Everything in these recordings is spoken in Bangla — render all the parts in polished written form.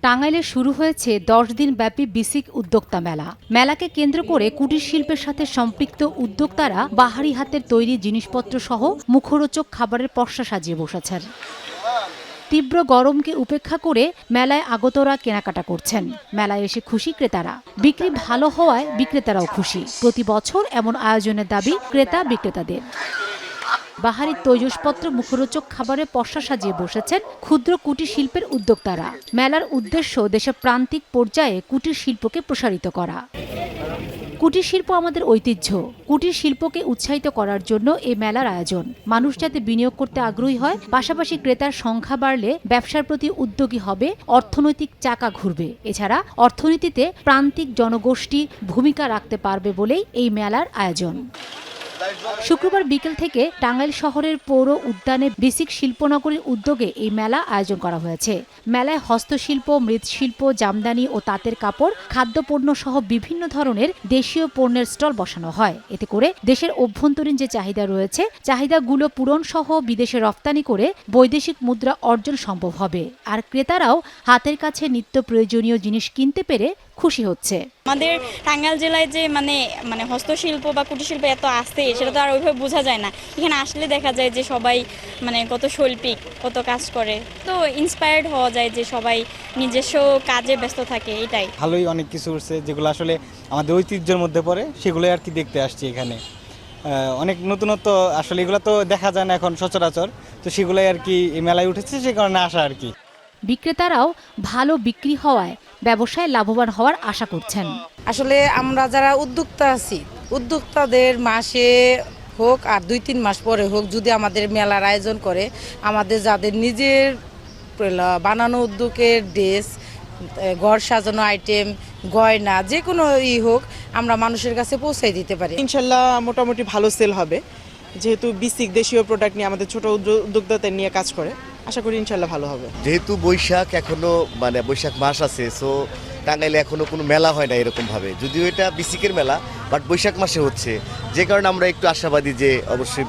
টাঙ্গাইলে শুরু হয়েছে 10 দিন ব্যাপী বিসিক উদ্যোক্তা মেলা। মেলাকে কেন্দ্র করে কুটির শিল্পের সাথে সম্পৃক্ত উদ্যোক্তারা বাহারি হাতের তৈরি জিনিসপত্র সহ মুখরোচক খাবারের পসরা সাজিয়ে বসেছেন। তীব্র গরমকে উপেক্ষা করে মেলায় আগতরা কেনাকাটা করছেন। মেলায় এসে খুশি ক্রেতারা। বিক্রি ভালো হওয়ায় বিক্রেতারাও খুশি। প্রতি বছর এমন আয়োজনের দাবি ক্রেতা বিক্রেতাদের। বাহারি তৈজসপত্র মুখরোচক খাবারের পসরা সাজিয়ে বসেছেন ক্ষুদ্র কুটির শিল্পের উদ্যোক্তারা। মেলার উদ্দেশ্য দেশের প্রান্তিক পর্যায়ে কুটির শিল্পকে প্রসারিত করা। কুটির শিল্প আমাদের ঐতিহ্য। কুটির শিল্পকে উৎসাহিত করার জন্য এই মেলার আয়োজন। মানুষ যাতে বিনিয়োগ করতে আগ্রহী হয়, পাশাপাশি ক্রেতার সংখ্যা বাড়লে ব্যবসার প্রতি উদ্যোগী হবে, অর্থনৈতিক চাকা ঘুরবে। এছাড়া অর্থনীতিতে প্রান্তিক জনগোষ্ঠী ভূমিকা রাখতে পারবে বলেই এই মেলার আয়োজন। শুক্রবার বিকেল থেকে টাঙ্গাইল শহরের পৌর উদ্যানে বিসিক শিল্পনগরীর উদ্যোগে এই মেলা আয়োজন করা হয়েছে। মেলায় হস্তশিল্প, মৃৎশিল্প, জামদানি ও তাঁতের কাপড়, খাদ্যপণ্য সহ বিভিন্ন ধরনের দেশীয় পণ্যের স্টল বসানো হয়। এতে করে দেশের অভ্যন্তরীণ যে চাহিদা রয়েছে, চাহিদাগুলো পূরণ সহ বিদেশে রপ্তানি করে বৈদেশিক মুদ্রা অর্জন সম্ভব হবে। আর ক্রেতারাও হাতের কাছে নিত্য প্রয়োজনীয় জিনিস কিনতে পেরে খুশি হচ্ছে। আমাদের টাঙ্গাইল জেলায় যে মানে হস্তশিল্প বা কুটির শিল্প এত আসছে, সেটা তো আর ওইভাবে বোঝা যায় না। এখানে আসলে দেখা যায় যে সবাই কত শৈল্পিক, কত কাজ করে, তো ইন্সপায়ার্ড হওয়া যায় যে সবাই নিজস্ব কাজে ব্যস্ত থাকে। এটাই ভালোই অনেক কিছু উঠছে যেগুলো আসলে আমাদের ঐতিহ্যের মধ্যে পড়ে, সেগুলোই আর কি দেখতে আসছি এখানে। অনেক নতুনত্ব আসলে এগুলো তো দেখা যায় না এখন সচরাচর, তো সেগুলোই আর কি এই মেলায় উঠেছে, সে কারণে আসা আর কি। বিক্রেতারাও ভালো বিক্রি হওয়ায় ব্যবসায় লাভবান হওয়ার আশা করছেন। আসলে আমরা যারা উদ্যোক্তা আছি, উদ্যোক্তাদের মাসে হোক আর 2-3 মাস পরে হোক যদি আমাদের মেলার আয়োজন করে, আমাদের যাদের নিজের বানানো উদ্যোগের ড্রেস, ঘর সাজানো আইটেম, গয়না, যে কোনো হোক, আমরা মানুষের কাছে পৌঁছাই দিতে পারি। ইনশাল্লাহ মোটামুটি ভালো সেল হবে, যেহেতু বিসিক দেশীয় প্রোডাক্ট নিয়ে আমাদের ছোট উদ্যোক্তাদের নিয়ে কাজ করে। আশা করি ইনশাল্লাহ ভালো হবে। যেহেতু বৈশাখ এখনো বৈশাখ মাস আছে, সো টাঙ্গাইলে এখনো কোনো মেলা হয় না এরকম ভাবে, যদিও এটা বিসিকের মেলা, বাট বৈশাখ মাসে হচ্ছে, যে কারণে আমরা একটু আশাবাদী যে অবশ্যই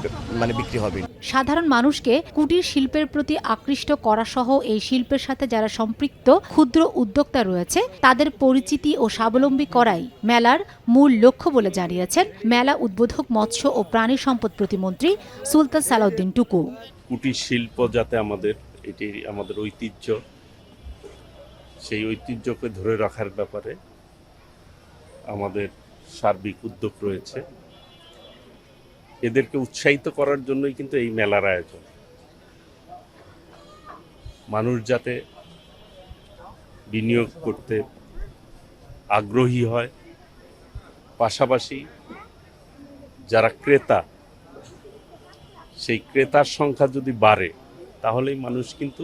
বিক্রি হবে। সাধারণ মানুষকে কুটির শিল্পের প্রতি আকৃষ্ট করা সহ এই শিল্পের সাথে যারা সম্পৃক্ত ক্ষুদ্র উদ্যোক্তা রয়েছে তাদের পরিচিতি ও স্বাবলম্বী করাই মেলার মূল লক্ষ্য বলে জানিয়েছেন মেলা উদ্বোধক মৎস্য ও প্রাণী সম্পদ প্রতিমন্ত্রী সুলতান সালাউদ্দিন টুকু। কুটির শিল্প যাতে এটি আমাদের ঐতিহ্য, সেই ঐতিহ্যকে ধরে রাখার ব্যাপারে আমাদের সার্বিক উদ্যোগ রয়েছে। এদেরকে উৎসাহিত করার জন্যই কিন্তু এই মেলার আয়োজন। মানুষ যাতে বিনিয়োগ করতে আগ্রহী হয়, পাশাপাশি যারা ক্রেতা, সেই ক্রেতার সংখ্যা যদি বাড়ে তাহলেই মানুষ কিন্তু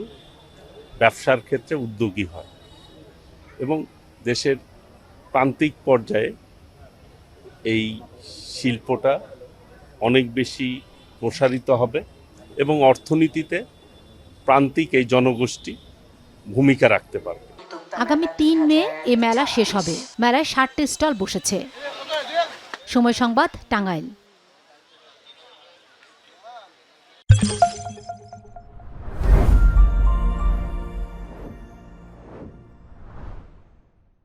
ব্যবসার ক্ষেত্রে উদ্যোগী হয় এবং দেশের প্রান্তিক পর্যায়ে এই শিল্পটা অনেক বেশি প্রসারিত হবে এবং অর্থনীতিতে প্রান্তিক এই জনগোষ্ঠী ভূমিকা রাখতে পারবে। আগামী 3 মে এ মেলা শেষ হবে। মেলায় 60টি স্টল বসেছে। সময় সংবাদ, টাঙ্গাইল।